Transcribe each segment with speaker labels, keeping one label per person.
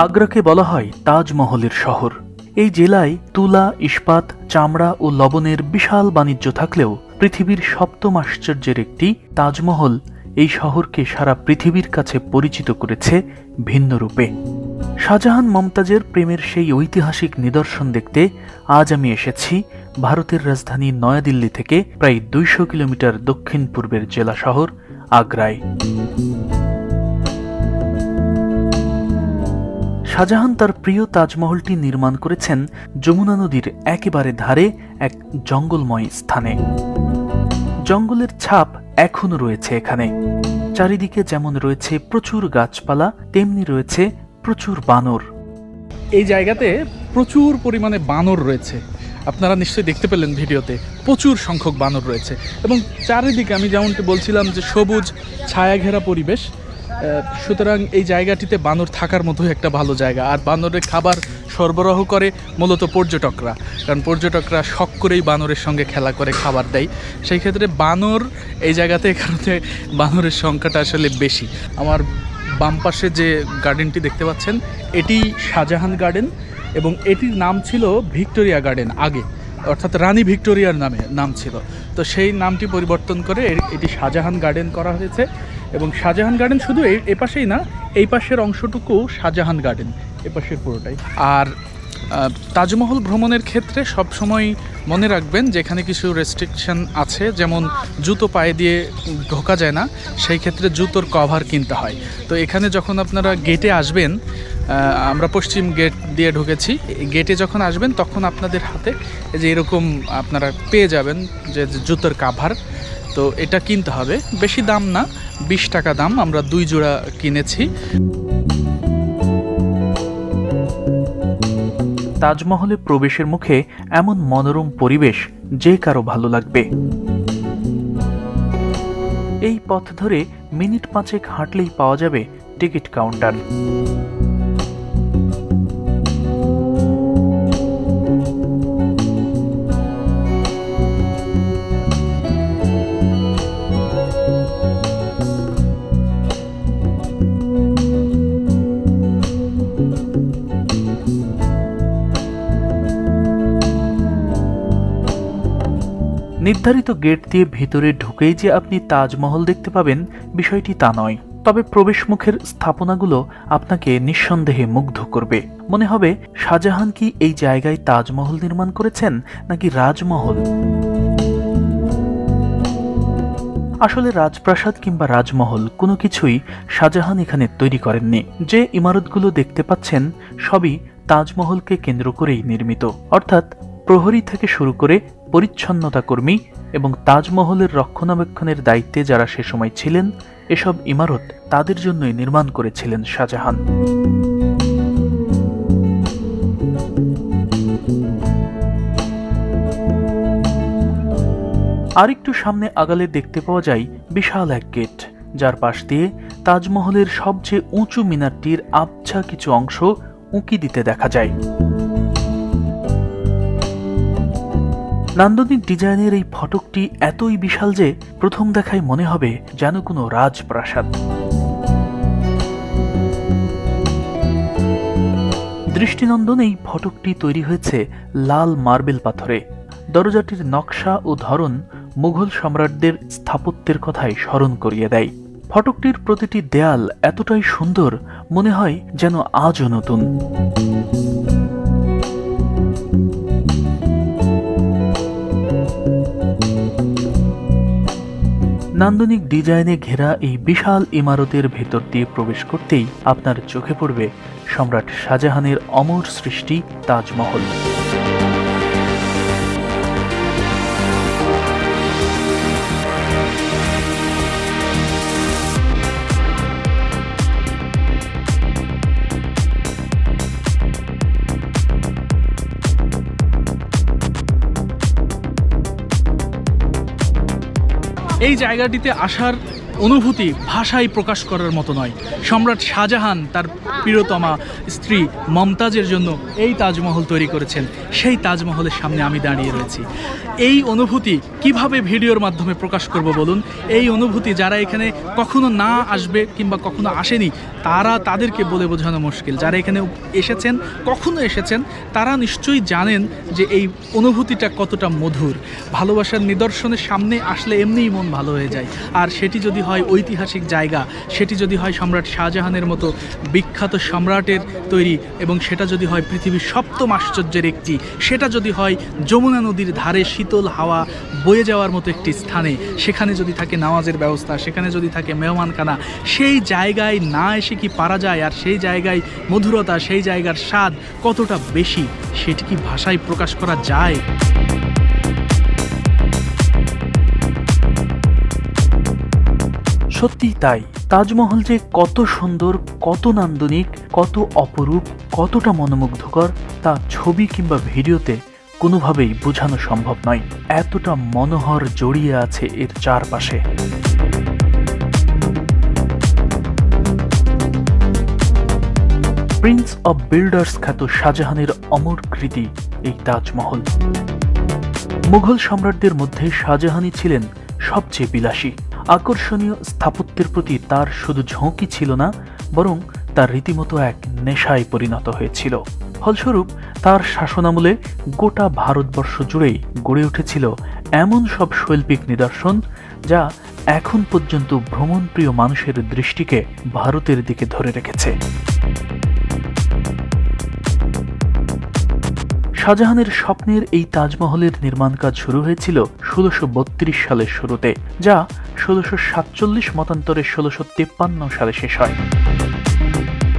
Speaker 1: আগ্রাকে বলা হয় তাজমহলের শহর। এই জেলায় তুলা, ইস্পাত, চামড়া ও লবণের বিশাল বাণিজ্য থাকলেও পৃথিবীর সপ্তম আশ্চর্যের একটি তাজমহল এই শহরকে সারা পৃথিবীর কাছে পরিচিত করেছে ভিন্ন রূপে। শাহজাহান মমতাজের প্রেমের সেই ঐতিহাসিক নিদর্শন দেখতে আজ আমি এসেছি ভারতের রাজধানী নয়াদিল্লি থেকে প্রায় ২০০ কিলোমিটার দক্ষিণ পূর্বের জেলা শহর আগ্রায়। শাহজাহান তার প্রিয় তাজমহলটি নির্মাণ করেছেন যমুনা নদীর একেবারে ধারে এক জঙ্গলময় স্থানে। জঙ্গলের ছাপ এখনো রয়েছে এখানে। চারিদিকে যেমন রয়েছে প্রচুর গাছপালা, তেমনি রয়েছে প্রচুর বানর।
Speaker 2: এই জায়গাতে প্রচুর পরিমাণে বানর রয়েছে, আপনারা নিশ্চয়ই দেখতে পেলেন ভিডিওতে। প্রচুর সংখ্যক বানর রয়েছে এবং চারিদিকে আমি যেমনটি বলছিলাম যে সবুজ ছায়াঘেরা পরিবেশ, সুতরাং এই জায়গাটিতে বানর থাকার মতোই একটা ভালো জায়গা। আর বানরের খাবার সরবরাহ করে মূলত পর্যটকরা, কারণ পর্যটকরা শখ করেই বানরের সঙ্গে খেলা করে খাবার দেয়। সেই ক্ষেত্রে বানর এই জায়গাতে কারণে বানরের সংখ্যাটা আসলে বেশি। আমার বাম পাশে যে গার্ডেনটি দেখতে পাচ্ছেন এটি শাহজাহান গার্ডেন এবং এটির নাম ছিল ভিক্টোরিয়া গার্ডেন আগে, অর্থাৎ রানী ভিক্টোরিয়ার নাম ছিল। তো সেই নামটি পরিবর্তন করে এটি শাহজাহান গার্ডেন করা হয়েছে। এবং শাহজাহান গার্ডেন শুধু এই পাশেই না, এই পাশের অংশটুকু শাহজাহান গার্ডেন, এ পাশের পুরোটাই। আর তাজমহল ভ্রমণের ক্ষেত্রে সবসময় মনে রাখবেন যে এখানে কিছু রেস্ট্রিকশন আছে, যেমন জুতো পায়ে দিয়ে ঢোকা যায় না, সেই ক্ষেত্রে জুতোর কভার কিনতে হয়। তো এখানে যখন আপনারা গেটে আসবেন, আমরা পশ্চিম গেট দিয়ে ঢুকেছি, গেটে যখন আসবেন তখন আপনাদের হাতে যে এরকম আপনারা পেয়ে যাবেন যে জুতোর কাভার। তো এটা কিনতে হবে, বেশি দাম না, 20 টাকা দাম। আমরা 2 জোড়া কিনেছি।
Speaker 1: তাজমহলে প্রবেশের মুখে এমন মনোরম পরিবেশ যে কারো ভালো লাগবে। এই পথ ধরে মিনিট 5 হাঁটলেই পাওয়া যাবে টিকিট কাউন্টার। নির্ধারিত গেট দিয়ে ভিতরে ঢুকেই যে আপনি তাজমহল দেখতে পাবেন বিষয়টি তা নয়, তবে প্রবেশমুখের স্থাপনাগুলো আপনাকে নিঃসন্দেহে মুগ্ধ করবে। মনে হবে শাহজাহান কি এই জায়গায় তাজমহল নির্মাণ করেছেন নাকি রাজমহল। আসলে রাজপ্রাসাদ কিংবা রাজমহল কোনো কিছুই শাহজাহান এখানে তৈরি করেননি। যে ইমারতগুলো দেখতে পাচ্ছেন সবই তাজমহলকে কেন্দ্র করেই নির্মিত, অর্থাৎ প্রহরী থেকে শুরু করে পরিচ্ছন্নতা কর্মী এবং তাজমহলের রক্ষণাবেক্ষণের দায়িত্বে যারা সে সময় ছিলেন, এসব ইমারত তাদের জন্যই নির্মাণ করেছিলেন শাহজাহান। আরেকটু সামনে আগালে দেখতে পাওয়া যায় বিশাল এক গেট, যার পাশ দিয়ে তাজমহলের সবচেয়ে উঁচু মিনারটির আবছা কিছু অংশ উঁকি দিতে দেখা যায়। নান্দনিক ডিজাইনের এই ফটকটি এতই বিশাল যে প্রথম দেখায় মনে হবে যেন কোনো রাজপ্রাসাদ। দৃষ্টিনন্দন এই ফটকটি তৈরি হয়েছে লাল মার্বেল পাথরে। দরজাটির নকশা ও ধরন মুঘল সম্রাটদের স্থাপত্যের কথাই স্মরণ করিয়ে দেয়। ফটকটির প্রতিটি দেয়াল এতটাই সুন্দর, মনে হয় যেন আজও নতুন। নান্দনিক ডিজাইনে ঘেরা এই বিশাল ইমারতের ভেতর দিয়ে প্রবেশ করতেই আপনার চোখে পড়বে সম্রাট শাহজাহানের অমর সৃষ্টি তাজমহল।
Speaker 2: এই জায়গাটিতে আসার অনুভূতি ভাষায় প্রকাশ করার মতো নয়। সম্রাট শাহজাহান তার প্রিয়তমা স্ত্রী মমতাজের জন্য এই তাজমহল তৈরি করেছেন। সেই তাজমহলের সামনে আমি দাঁড়িয়ে রয়েছি। এই অনুভূতি কিভাবে ভিডিওর মাধ্যমে প্রকাশ করব বলুন? এই অনুভূতি যারা এখানে কখনো না আসবে কিংবা কখনো আসেনি তাদেরকে বলে বোঝানো মুশকিল। যারা এখানে এসেছেন, কখনো এসেছেন, তারা নিশ্চয়ই জানেন যে এই অনুভূতিটা কতটা মধুর। ভালোবাসার নিদর্শনের সামনে আসলে এমনিই মন ভালো হয়ে যায়। আর সেটি যদি হয় ঐতিহাসিক জায়গা, সেটি যদি হয় সম্রাট শাহজাহানের মতো বিখ্যাত সম্রাটের তৈরি, এবং সেটা যদি হয় পৃথিবীর সপ্তম আশ্চর্যের একটি, সেটা যদি হয় যমুনা নদীর ধারে শীতল হাওয়া বয়ে যাওয়ার মতো একটি স্থানে, সেখানে যদি থাকে নামাজের ব্যবস্থা, সেখানে যদি থাকে মেহমানখানা, সেই জায়গায় না এসে কি পারা যায়? আর সেই জায়গায় মধুরতা, সেই জায়গার স্বাদ কতটা বেশি, সেটি কি ভাষায় প্রকাশ করা যায়?
Speaker 1: সত্যি তাই, তাজমহল যে কত সুন্দর, কত নান্দনিক, কত অপরূপ, কতটা মনোমুগ্ধকর, তা ছবি কিংবা ভিডিওতে কোনোভাবেই বোঝানো সম্ভব নয়। এতটা মনোহর জড়িয়ে আছে এর চারপাশে। প্রিন্স অব বিল্ডার্স খ্যাত শাহজাহানের অমর কৃতি এই তাজমহল। মুঘল সম্রাটদের মধ্যে শাহজাহানই ছিলেন সবচেয়ে বিলাসী। আকর্ষণীয় স্থাপত্যের প্রতি তার শুধু ঝোঁকই ছিল না, বরং তার রীতিমতো এক নেশায় পরিণত হয়েছিল। ফলস্বরূপ তার শাসনামলে গোটা ভারতবর্ষ জুড়েই গড়ে উঠেছিল এমন সব শৈল্পিক নিদর্শন যা এখন পর্যন্ত ভ্রমণপ্রিয় মানুষের দৃষ্টিকে ভারতের দিকে ধরে রেখেছে। শাহজাহানের স্বপ্নের এই তাজমহলের নির্মাণ কাজ শুরু হয়েছিল 1632 সালের শুরুতে, যা 1647 মতান্তরে 1653 সালে শেষ হয়।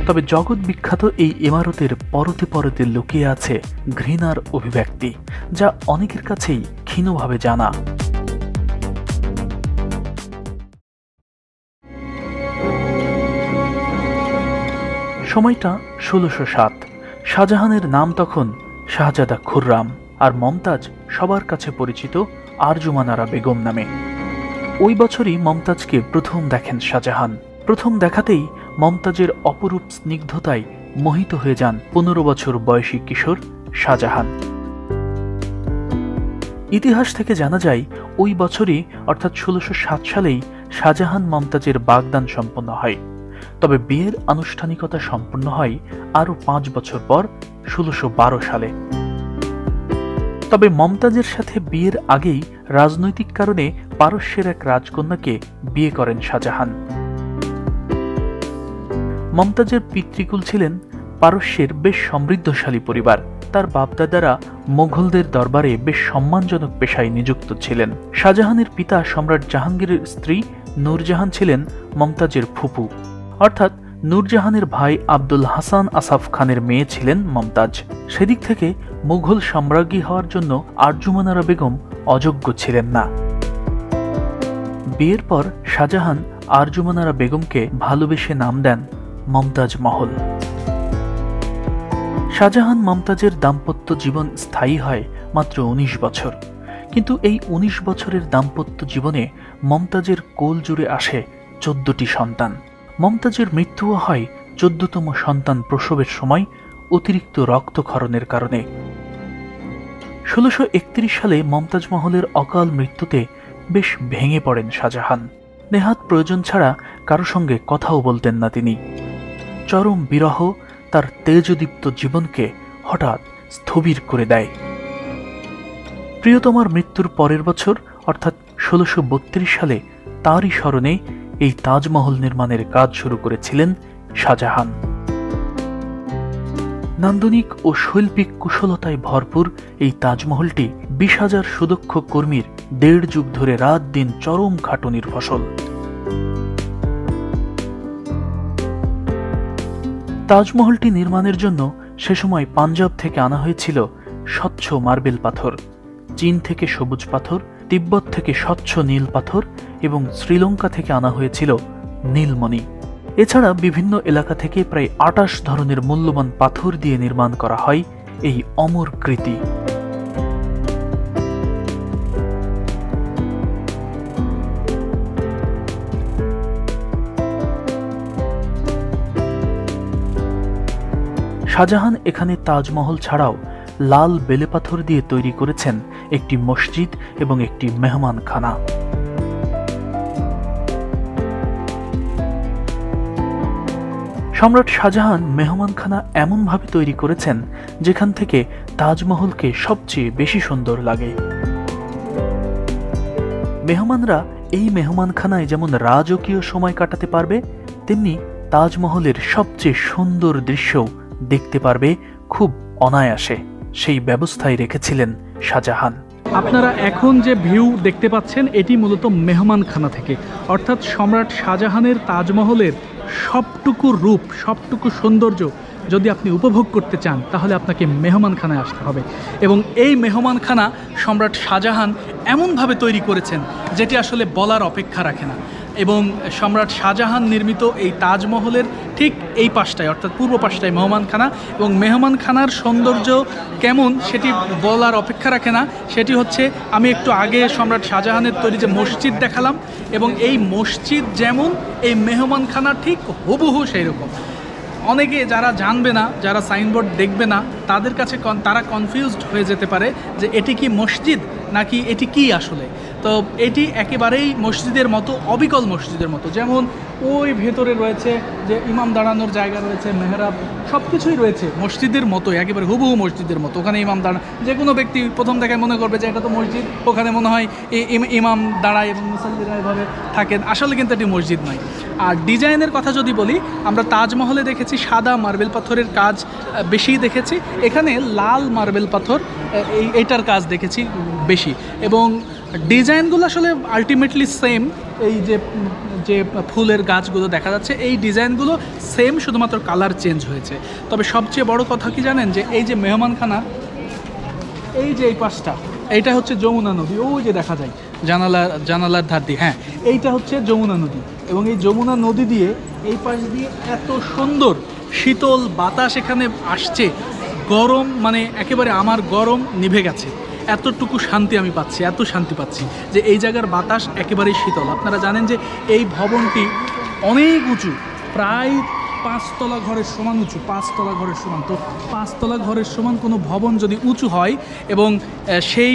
Speaker 1: তবে জগৎ বিখ্যাত এই ইমারতের পরতে পরতে লুকিয়ে আছে ঘৃণার অভিব্যক্তি, যা অনেকের কাছেই ক্ষীণভাবে জানা। সময়টা 1607। শাহজাহানের নাম তখন শাহজাদা খুররাম, আর মমতাজ সবার কাছে পরিচিত আরজুমান আরা বেগম নামে। ওই বছরই মমতাজকে প্রথম দেখেন শাহজাহান। প্রথম দেখাতেই মমতাজের অপরূপ স্নিগ্ধতায় মোহিত হয়ে যান 15 বছর বয়সী কিশোর শাহজাহান। ইতিহাস থেকে জানা যায় ওই বছরই অর্থাৎ 1607 সালেই শাহজাহান মমতাজের বাগদান সম্পন্ন হয়। তবে বিয়ের আনুষ্ঠানিকতা সম্পন্ন হয় আরও 5 বছর পর 1612 সালে। তবে মমতাজের সাথে বিয়ের আগেই রাজনৈতিক কারণে পারস্যের এক রাজকন্যাকে বিয়ে করেন শাহজাহান। মমতাজের পিতৃকুল ছিলেন পারস্যের বেশ সমৃদ্ধশালী পরিবার। তার বাপদাদারা মোগলদের দরবারে বেশ সম্মানজনক পেশায় নিযুক্ত ছিলেন। শাহজাহানের পিতা সম্রাট জাহাঙ্গীরের স্ত্রী নূরজাহান ছিলেন মমতাজের ফুপু, অর্থাৎ নূরজাহানের ভাই আব্দুল হাসান আসাফ খানের মেয়ে ছিলেন মমতাজ। সেদিক থেকে মুঘল সম্রাজ্ঞী হওয়ার জন্য আরজুমান আরা বেগম অযোগ্য ছিলেন না। বিয়ের পর শাহজাহান আরজুমান আরা বেগমকে ভালোবেসে নাম দেন মমতাজ মহল। শাহজাহান মমতাজের দাম্পত্য জীবন স্থায়ী হয় মাত্র 19 বছর, কিন্তু এই 19 বছরের দাম্পত্য জীবনে মমতাজের কোল জুড়ে আসে 14টি সন্তান। মমতাজের মৃত্যুও হয় 14তম সন্তান প্রসবের সময় অতিরিক্ত রক্তক্ষরণের কারণে। 1631 সালে মমতাজ মহলের অকাল মৃত্যুতে বেশ ভেঙে পড়েন শাহজাহান। নেহাত প্রয়োজন ছাড়া কারো সঙ্গে কথাও বলতেন না তিনি। চরম বিরহ তার তেজদীপ্ত জীবনকে হঠাৎ স্থবির করে দেয়। প্রিয়তমার মৃত্যুর পরের বছর অর্থাৎ 1632 সালে তারই স্মরণে এই তাজমহল নির্মাণের কাজ শুরু করেছিলেন শাহজাহান। নান্দনিক ও শৈল্পিক কুশলতায় ভরপুর এই তাজমহলটি 20,000 সুদক্ষ কর্মীর 1.5 যুগ ধরে রাত দিন চরম খাটুনির ফসল। তাজমহলটি নির্মাণের জন্য সে সময় পাঞ্জাব থেকে আনা হয়েছিল স্বচ্ছ মার্বেল পাথর, চীন থেকে সবুজ পাথর, তিব্বত থেকে স্বচ্ছ নীল পাথর এবং শ্রীলঙ্কা থেকে আনা হয়েছিল নীলমণি। এছাড়া বিভিন্ন এলাকা থেকে প্রায় 28 ধরনের মূল্যবান পাথর দিয়ে নির্মাণ করা হয় এই অমর কৃতি। শাহজাহান এখানে তাজমহল ছাড়াও লাল বেলেপাথর দিয়ে তৈরি করেছেন একটি মসজিদ এবং একটি মেহমানখানা। সম্রাট শাহজাহান মেহমানখানা এমনভাবে তৈরি করেছেন যেখান থেকে তাজমহলকে সবচেয়ে বেশি সুন্দর লাগে। মেহমানরা এই মেহমানখানায় যেমন রাজকীয় সময় কাটাতে পারবে, তেমনি তাজমহলের সবচেয়ে সুন্দর দৃশ্যও দেখতে পারবে খুব অনায়াসে। সেই ব্যবস্থায় রেখেছিলেন শাহজাহান।
Speaker 2: আপনারা এখন যে ভিউ দেখতে পাচ্ছেন এটি মূলত মেহমানখানা থেকে, অর্থাৎ সম্রাট শাহজাহানের তাজমহলের সবটুকু রূপ, সবটুকু সৌন্দর্য যদি আপনি উপভোগ করতে চান তাহলে আপনাকে মেহমানখানায় আসতে হবে। এবং এই মেহমানখানা সম্রাট শাহজাহান এমনভাবে তৈরি করেছেন যেটি আসলে বলার অপেক্ষা রাখে না। এবং সম্রাট শাহজাহান নির্মিত এই তাজমহলের ঠিক এই পাশটায়, অর্থাৎ পূর্ব পাশটায় মেহমানখানা, এবং মেহমানখানার সৌন্দর্য কেমন সেটি বলার অপেক্ষা রাখে না। সেটি হচ্ছে, আমি একটু আগে সম্রাট শাহজাহানের তৈরি যে মসজিদ দেখালাম, এবং এই মসজিদ যেমন এই মেহমানখানা ঠিক হুবহু সেই রকম। অনেকে যারা জানবে না, যারা সাইনবোর্ড দেখবে না, তাদের কাছে তারা কনফিউজড হয়ে যেতে পারে যে এটি কি মসজিদ নাকি এটি কি আসলে। তো এটি একেবারেই মসজিদের মতো, অবিকল মসজিদের মতো। যেমন ওই ভেতরে রয়েছে যে ইমাম দাঁড়ানোর জায়গা রয়েছে, মেহরাব, সব কিছুই রয়েছে মসজিদের মতোই, একেবারে হুবহু মসজিদের মতো। ওখানে ইমাম দাঁড়ান, যে কোনো ব্যক্তি প্রথম দেখায় মনে করবে যে এটা তো মসজিদ, ওখানে মনে হয় ইমাম দাঁড়ায় এবং মুসাল্লিরা এভাবে থাকেন। আসলে কিন্তু এটি মসজিদ নয়। আর ডিজাইনের কথা যদি বলি, আমরা তাজমহলে দেখেছি সাদা মার্বেল পাথরের কাজ বেশি দেখেছি, এখানে লাল মার্বেল পাথর এইটার কাজ দেখেছি বেশি। এবং ডিজাইনগুলো আসলে আলটিমেটলি সেম। এই যে ফুলের গাছগুলো দেখা যাচ্ছে, এই ডিজাইনগুলো সেম, শুধুমাত্র কালার চেঞ্জ হয়েছে। তবে সবচেয়ে বড় কথা কি জানেন, যে এই যে মেহমানখানা, এই যে এই পাশটা, এইটা হচ্ছে যমুনা নদী। ওই যে দেখা যায় জানালার ধার দিয়ে, হ্যাঁ, এইটা হচ্ছে যমুনা নদী। এবং এই যমুনা নদী দিয়ে এই পাশ দিয়ে এত সুন্দর শীতল বাতাস এখানে আসছে। গরম, মানে একেবারে আমার গরম নিভে গেছে, এতটুকু শান্তি আমি পাচ্ছি, এত শান্তি পাচ্ছি যে এই জায়গার বাতাস একেবারেই শীতল। আপনারা জানেন যে এই ভবনটি অনেক উঁচু, প্রায় 5 তলা ঘরের সমান উঁচু, 5 তলা ঘরের সমান। তো 5 তলা ঘরের সমান কোনো ভবন যদি উঁচু হয়, এবং সেই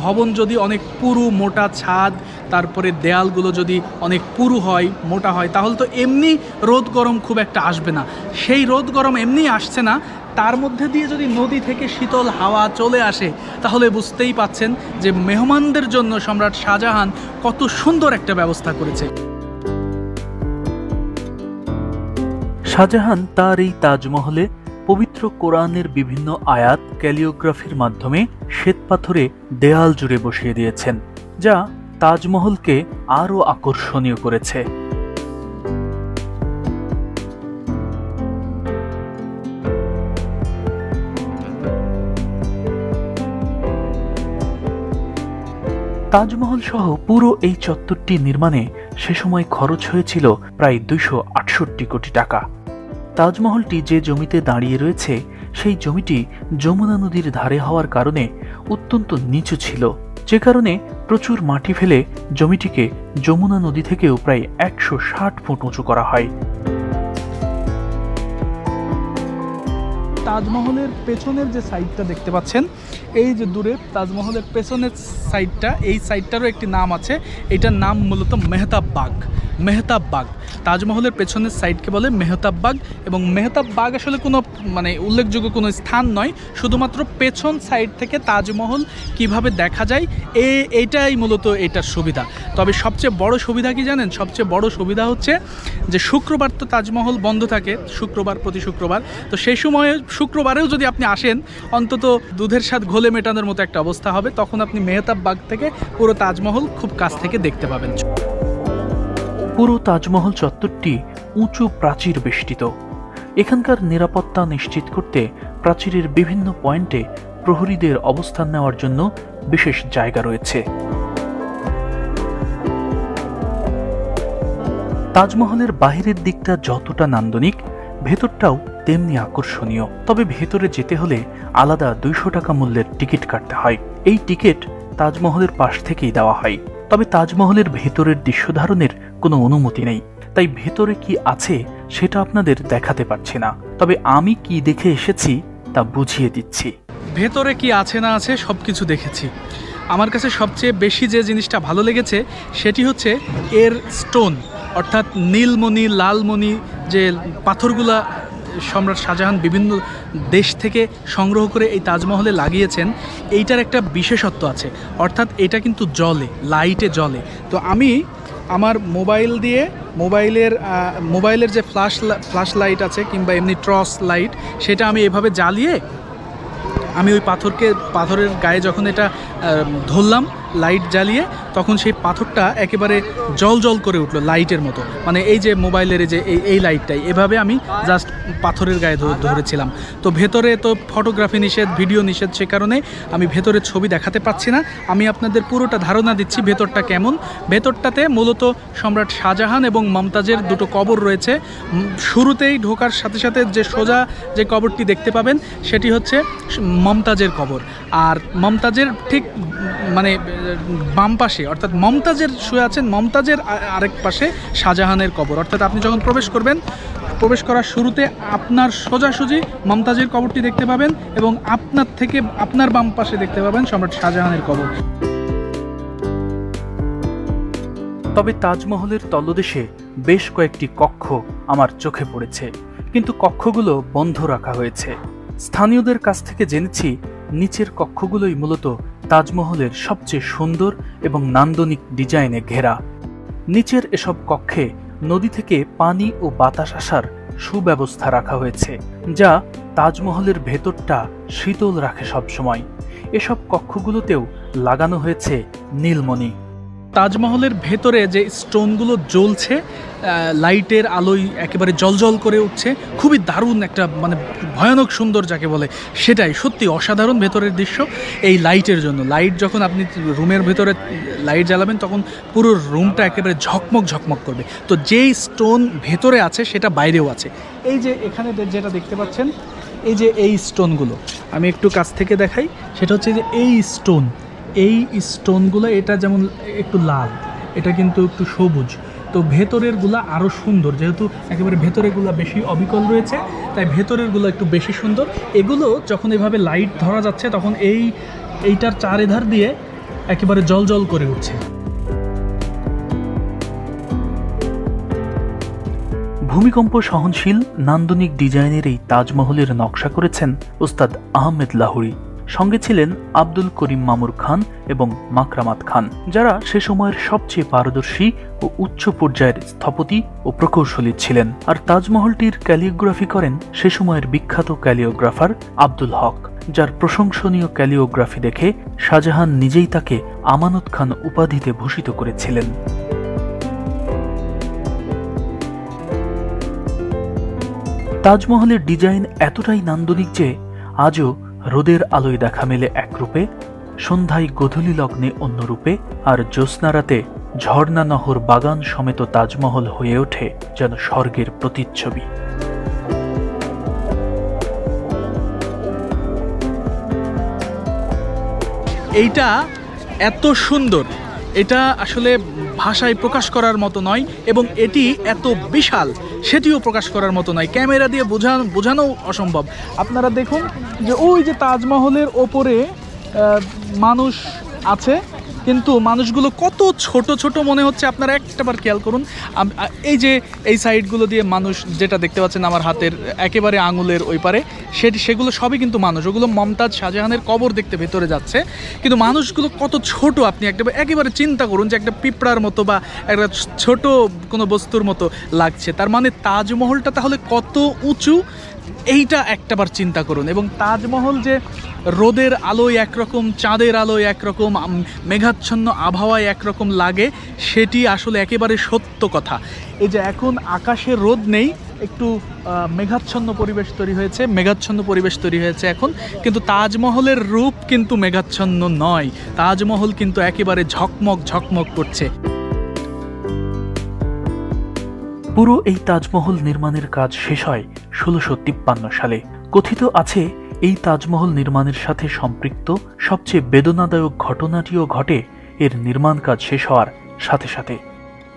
Speaker 2: ভবন যদি অনেক পুরু মোটা ছাদ, তারপরে দেয়ালগুলো যদি অনেক পুরু হয়, মোটা হয়, তাহলে তো এমনি রোদ গরম খুব একটা আসবে না। সেই রোদ গরম এমনি আসছে না, তার মধ্যে দিয়ে যদি নদী থেকে শীতল হাওয়া চলে আসে, তাহলে বুঝতেই পাচ্ছেন যে মেহমানদের জন্য সম্রাট শাহজাহান কত সুন্দর একটা ব্যবস্থা করেছে।
Speaker 1: শাহজাহান তার এই তাজমহলে পবিত্র কোরআনের বিভিন্ন আয়াত ক্যালিওগ্রাফির মাধ্যমে শ্বেতপাথরে দেয়াল জুড়ে বসিয়ে দিয়েছেন, যা তাজমহলকে আরও আকর্ষণীয় করেছে। তাজমহল সহ পুরো এই চত্বরটি নির্মাণে সে সময় খরচ হয়েছিল প্রায় 268 কোটি টাকা। তাজমহলটি যে জমিতে দাঁড়িয়ে রয়েছে, সেই জমিটি যমুনা নদীর ধারে হওয়ার কারণে অত্যন্ত নিচু ছিল, যে কারণে প্রচুর মাটি ফেলে জমিটিকে যমুনা নদী থেকেও প্রায় 160 ফুট উঁচু করা হয়।
Speaker 2: তাজমহলের পেছনের যে সাইডটা দেখতে পাচ্ছেন, এই যে দূরে তাজমহলের পেছনের সাইডটা, এই সাইডটারও একটি নাম আছে। এটার নাম মূলত মেহতাব বাগ। মেহতাব বাগ, তাজমহলের পেছনের সাইডকে বলে মেহতাব বাগ। এবং মেহতাব বাগ আসলে কোনো উল্লেখযোগ্য কোনো স্থান নয়, শুধুমাত্র পেছন সাইড থেকে তাজমহল কিভাবে দেখা যায় এইটাই মূলত এটার সুবিধা। তবে সবচেয়ে বড় সুবিধা কি জানেন? সবচেয়ে বড় সুবিধা হচ্ছে যে শুক্রবার তো তাজমহল বন্ধ থাকে, প্রতি শুক্রবার। তো সেই সময়ে শুক্রবারেও যদি আপনি আসেন, অন্তত দুধের স্বাদ ঘোলে মেটানোর মতো একটা অবস্থা হবে। তখন আপনি মেহতাব বাগ থেকে পুরো তাজমহল খুব কাছ থেকে দেখতে পাবেন।
Speaker 1: পুরো তাজমহল চত্বরটি উঁচু প্রাচীর বেষ্টিত। এখানকার নিরাপত্তা নিশ্চিত করতে প্রাচীরের বিভিন্ন পয়েন্টে প্রহরীদের অবস্থান নেওয়ার জন্য বিশেষ জায়গা রয়েছে। তাজমহলের বাহিরের দিকটা যতটা নান্দনিক, ভেতরটাও তেমনি আকর্ষণীয়। তবে ভেতরে যেতে হলে আলাদা 200 টাকা মূল্যের টিকিট কাটতে হয়। এই টিকিট তাজমহলের পাশ থেকেই দেওয়া হয়। তবে তাজমহলের ভেতরের দৃশ্য ধারণের কোনো অনুমতি নেই, তাই ভেতরে কি আছে সেটা আপনাদের দেখাতে পারছি না। তবে আমি কি দেখে এসেছি তা বুঝিয়ে দিচ্ছি।
Speaker 2: ভেতরে কি আছে না আছে সব কিছু দেখেছি। আমার কাছে সবচেয়ে বেশি যে জিনিসটা ভালো লেগেছে সেটি হচ্ছে এর স্টোন, অর্থাৎ নীলমণি, লালমণি, যে পাথরগুলা সম্রাট শাহজাহান বিভিন্ন দেশ থেকে সংগ্রহ করে এই তাজমহলে লাগিয়েছেন, এইটার একটা বিশেষত্ব আছে, অর্থাৎ এটা কিন্তু জ্বলে, লাইটে জ্বলে। তো আমি আমার মোবাইল দিয়ে মোবাইলের যে ফ্ল্যাশ লাইট আছে কিংবা এমনি টর্চ লাইট, সেটা আমি এভাবে জ্বালিয়ে আমি ওই পাথরের গায়ে যখন এটা ধরলাম লাইট জ্বালিয়ে, তখন সেই পাথরটা একেবারে জল করে উঠলো লাইটের মতো। মানে এই যে মোবাইলের যে এই লাইটটাই এভাবে আমি জাস্ট পাথরের গায়ে ধরেছিলাম। তো ভেতরে তো ফটোগ্রাফি নিষেধ, ভিডিও নিষেধ, সে কারণে আমি ভেতরের ছবি দেখাতে পারছি না। আমি আপনাদের পুরোটা ধারণা দিচ্ছি ভেতরটা কেমন। ভেতরটাতে মূলত সম্রাট শাহজাহান এবং মমতাজের দুটো কবর রয়েছে। শুরুতেই ঢোকার সাথে সাথে যে সোজা যে কবরটি দেখতে পাবেন সেটি হচ্ছে মমতাজের কবর, আর মমতাজের ঠিক মানে বাম পাশে, অর্থাৎ মমতাজের শুয়ে আছেন, মমতাজের আরেক পাশে শাহজাহানের কবর। অর্থাৎ আপনি যখন প্রবেশ করবেন, প্রবেশ করার শুরুতে আপনার সোজাসুজি মমতাজের কবরটি দেখতে পাবেন এবং আপনার বাম পাশে দেখতে পাবেন সম্রাট শাহজাহানের কবর।
Speaker 1: তবে তাজমহলের তলদেশে বেশ কয়েকটি কক্ষ আমার চোখে পড়েছে, কিন্তু কক্ষগুলো বন্ধ রাখা হয়েছে। স্থানীয়দের কাছ থেকে জেনেছি নিচের কক্ষগুলোই মূলত তাজমহলের সবচেয়ে সুন্দর এবং নান্দনিক ডিজাইনে ঘেরা। নিচের এসব কক্ষে নদী থেকে পানি ও বাতাস আসার সুব্যবস্থা রাখা হয়েছে, যা তাজমহলের ভেতরটা শীতল রাখে সবসময়। এসব কক্ষগুলোতেও লাগানো হয়েছে নীলমণি।
Speaker 2: তাজমহলের ভেতরে যে স্টোনগুলো জ্বলছে, লাইটের আলোয় একেবারে জলজল করে উঠছে, খুবই দারুণ একটা মানে ভয়ানক সুন্দর যাকে বলে, সেটাই সত্যি অসাধারণ ভেতরের দৃশ্য। এই লাইটের জন্য, লাইট যখন আপনি রুমের ভেতরে লাইট জ্বালাবেন তখন পুরো রুমটা একেবারে ঝকমক করবে। তো যেই স্টোন ভেতরে আছে সেটা বাইরেও আছে। এই যে এখানে যেটা দেখতে পাচ্ছেন, এই যে এই স্টোনগুলো আমি একটু কাছ থেকে দেখাই, সেটা হচ্ছে যে এই স্টোনগুলো, এটা যেমন একটু লাল, এটা কিন্তু একটু সবুজ, তো ভেতরেরগুলা আরও সুন্দর, যেহেতু একেবারে ভেতরেরগুলা বেশি অবিকল রয়েছে তাই ভেতরেরগুলো একটু বেশি সুন্দর। এগুলো যখন এভাবে লাইট ধরা যাচ্ছে তখন এইটার চারিধার দিয়ে একেবারে জল করে উঠছে।
Speaker 1: ভূমিকম্প সহনশীল নান্দনিক ডিজাইনের এই তাজমহলের নকশা করেছেন ওস্তাদ আহমেদ লাহোরী। সঙ্গে ছিলেন আব্দুল করিম মামুর খান এবং মাকরামাত খান, যারা সে সময়ের সবচেয়ে পারদর্শী ও উচ্চ পর্যায়ের স্থপতি ও প্রকৌশলী ছিলেন। আর তাজমহলটির ক্যালিওগ্রাফি করেন সে সময়ের বিখ্যাত ক্যালিওগ্রাফার আব্দুল হক, যার প্রশংসনীয় ক্যালিওগ্রাফি দেখে শাহজাহান নিজেই তাকে আমানত খান উপাধিতে ভূষিত করেছিলেন। তাজমহলের ডিজাইন এতটাই নান্দনিক যে আজও রোদের আলোয় দেখা মেলে এক রূপে, সন্ধ্যায় গোধূলি লগ্নে অন্য রূপে, আর জ্যোৎস্না রাতে ঝর্ণা নহর বাগান সমেত তাজমহল হয়ে ওঠে যেন স্বর্গের প্রতিচ্ছবি।
Speaker 2: এইটা এত সুন্দর, এটা আসলে ভাষায় প্রকাশ করার মতো নয়, এবং এটি এত বিশাল সেটিও প্রকাশ করার মতো নয়, ক্যামেরা দিয়ে বোঝানো অসম্ভব। আপনারা দেখুন যে ওই যে তাজমহলের ওপরে মানুষ আছে, কিন্তু মানুষগুলো কত ছোট ছোট মনে হচ্ছে। আপনারা একটাবার খেয়াল করুন, এই সাইডগুলো দিয়ে মানুষ যেটা দেখতে পাচ্ছেন আমার হাতের একেবারে আঙুলের ওই পারে, সেগুলো সবই কিন্তু মানুষ। ওগুলো মমতাজ শাহজাহানের কবর দেখতে ভেতরে যাচ্ছে, কিন্তু মানুষগুলো কত ছোট আপনি একেবারে চিন্তা করুন যে একটা পিঁপড়ার মতো বা একটা ছোট কোনো বস্তুর মতো লাগছে। তার মানে তাজমহলটা তাহলে কত উঁচু, এইটা একটাবার চিন্তা করুন। এবং তাজমহল যে রোদের আলোয় একরকম, চাঁদের আলোয় একরকম, মেঘাচ্ছন্ন আবহাওয়ায় একরকম লাগে, সেটি আসলে একেবারে সত্য কথা। এই যে এখন আকাশে রোদ নেই, একটু মেঘাচ্ছন্ন পরিবেশ তৈরি হয়েছে এখন, কিন্তু তাজমহলের রূপ কিন্তু মেঘাচ্ছন্ন নয়, তাজমহল কিন্তু একেবারে ঝকমক করছে।
Speaker 1: পুরো এই তাজমহল নির্মাণের কাজ শেষ হয় 1653 সালে। কথিত আছে এই তাজমহল নির্মাণের সাথে সম্পৃক্ত সবচেয়ে বেদনাদায়ক ঘটনাটিও ঘটে এর নির্মাণ কাজ শেষ হওয়ার সাথে সাথে।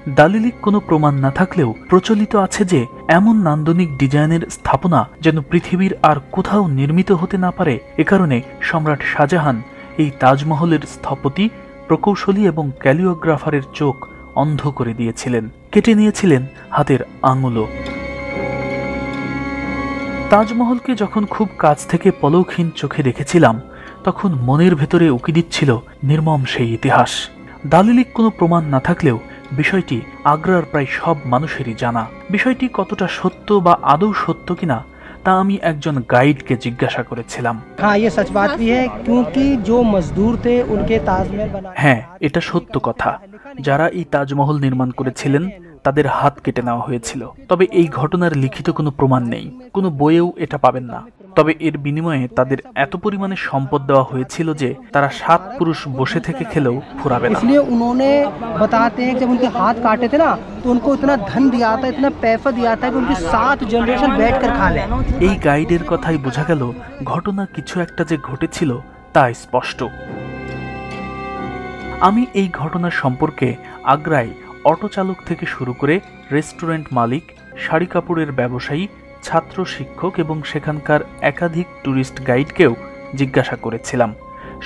Speaker 1: দালিলিক কোনো প্রমাণ না থাকলেও প্রচলিত আছে যে এমন নান্দনিক ডিজাইনের স্থাপনা যেন পৃথিবীর আর কোথাও নির্মিত হতে না পারে। এ কারণে সম্রাট শাহজাহান এই তাজমহলের স্থপতি, প্রকৌশলী এবং ক্যালিওগ্রাফারের চোখ অন্ধ করে দিয়েছিলেন, কেটে নিয়েছিলেন হাতের আঙুলও। তাজমহলকে যখন খুব কাছ থেকে পলকহীন চোখে দেখেছিলাম তখন মনের ভেতরে উকি দিচ্ছিল নির্মম সেই ইতিহাস। দালিলিক কোনো প্রমাণ না থাকলেও বিষয়টি আগ্রার প্রায় সব মানুষেরই জানা। বিষয়টি কতটা সত্য বা আদৌ সত্য কিনা তা আমি একজন গাইডকে জিজ্ঞাসা করেছিলাম। হ্যাঁ, এটা সত্য কথা। যারা এই তাজমহল নির্মাণ করেছিলেন তাদের হাত কেটে নেওয়া হয়েছিল। তবে এই ঘটনার লিখিত কোনো প্রমাণ নেই, কোনো বইয়েও এটা পাবেন না। তবে এর বিনিময়ে তাদের এত পরিমাণে সম্পদ দেওয়া হয়েছিল যে তারা 7 পুরুষ বসে থেকে খেলেও ফুরাবে না। এই গাইডের কথাই বোঝা গেল ঘটনা কিছু একটা যে ঘটেছিল তা স্পষ্ট। আমি এই ঘটনার সম্পর্কে আগ্রায় অটো চালক থেকে শুরু করে রেস্টুরেন্ট মালিক, শাড়ি কাপড়ের ব্যবসায়ী, ছাত্র, শিক্ষক এবং সেখানকার একাধিক ট্যুরিস্ট গাইডকেও জিজ্ঞাসা করেছিলাম।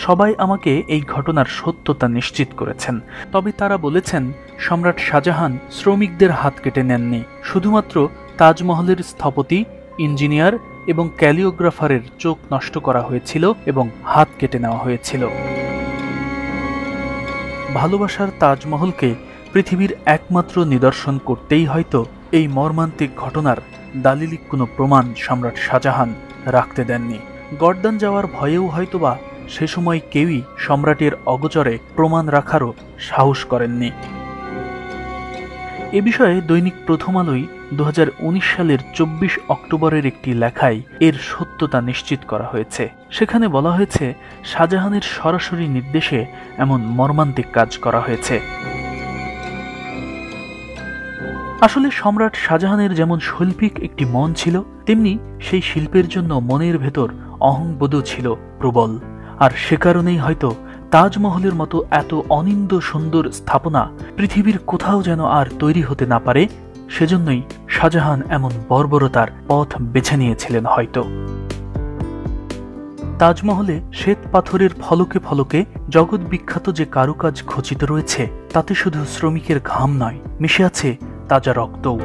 Speaker 1: সবাই আমাকে এই ঘটনার সত্যতা নিশ্চিত করেছেন। তবে তারা বলেছেন সম্রাট শাহজাহান শ্রমিকদের হাত কেটে নেননি, শুধুমাত্র তাজমহলের স্থপতি, ইঞ্জিনিয়ার এবং ক্যালিওগ্রাফারের চোখ নষ্ট করা হয়েছিল এবং হাত কেটে নেওয়া হয়েছিল। ভালোবাসার তাজমহলকে পৃথিবীর একমাত্র নিদর্শন করতেই হয়তো এই মর্মান্তিক ঘটনার দালিলিক কোনো প্রমাণ সম্রাট শাহজাহান রাখতে দেননি। গর্দান যাওয়ার ভয়েও হয়তোবা সে সময় কেউই সম্রাটের অগোচরে প্রমাণ রাখারও সাহস করেননি। এ বিষয়ে দৈনিক প্রথম আলোয় 2019 সালের 24 অক্টোবরের একটি লেখায় এর সত্যতা নিশ্চিত করা হয়েছে। সেখানে বলা হয়েছে শাহজাহানের সরাসরি নির্দেশে এমন মর্মান্তিক কাজ করা হয়েছে। আসলে সম্রাট শাহজাহানের যেমন শৈল্পিক একটি মন ছিল, তেমনি সেই শিল্পের জন্য মনের ভেতর অহংবোধও ছিল প্রবল। আর সে কারণেই হয়তো তাজমহলের মতো এত অনিন্দ সুন্দর স্থাপনা পৃথিবীর কোথাও যেন আর তৈরি হতে না পারে, সেজন্যই শাহজাহান এমন বর্বরতার পথ বেছে নিয়েছিলেন হয়তো। তাজমহলে শ্বেত পাথরের ফলকে ফলকে জগৎ বিখ্যাত যে কারুকাজ খচিত রয়েছে তাতে শুধু শ্রমিকের ঘাম নয়, মিশে আছে তাজা রক্তও।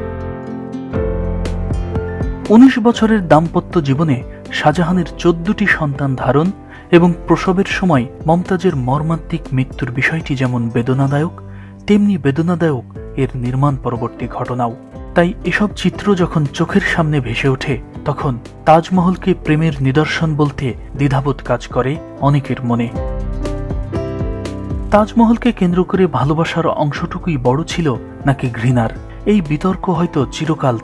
Speaker 1: 19 বছরের দাম্পত্য জীবনে শাহজাহানের 14টি সন্তান ধারণ এবং প্রসবের সময় মমতাজের মর্মান্তিক মৃত্যুর বিষয়টি যেমন বেদনাদায়ক, তেমনি বেদনাদায়ক এর নির্মাণ পরবর্তী ঘটনাও। তাই এসব চিত্র যখন চোখের সামনে ভেসে ওঠে তখন তাজমহলকে প্রেমের নিদর্শন বলতে দ্বিধাবোধ কাজ করে অনেকের মনে। তাজমহলকে কেন্দ্র করে ভালোবাসার অংশটুকুই বড় ছিল নাকি ঘৃণার, এই বিতর্ক হয়তো চিরকাল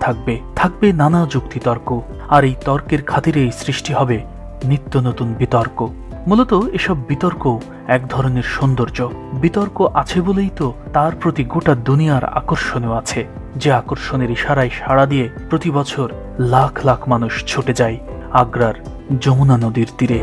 Speaker 1: থাকবে নানা যুক্তিতর্ক। আর এই তর্কের খাতিরেই সৃষ্টি হবে নিত্য নতুন বিতর্ক। মূলত এসব বিতর্ক এক ধরনের সৌন্দর্য। বিতর্ক আছে বলেই তো তার প্রতি গোটা দুনিয়ার আকর্ষণও আছে, যে আকর্ষণের ইশারায় সাড়া দিয়ে প্রতি বছর লাখ লাখ মানুষ ছুটে যায় আগ্রার যমুনা নদীর তীরে।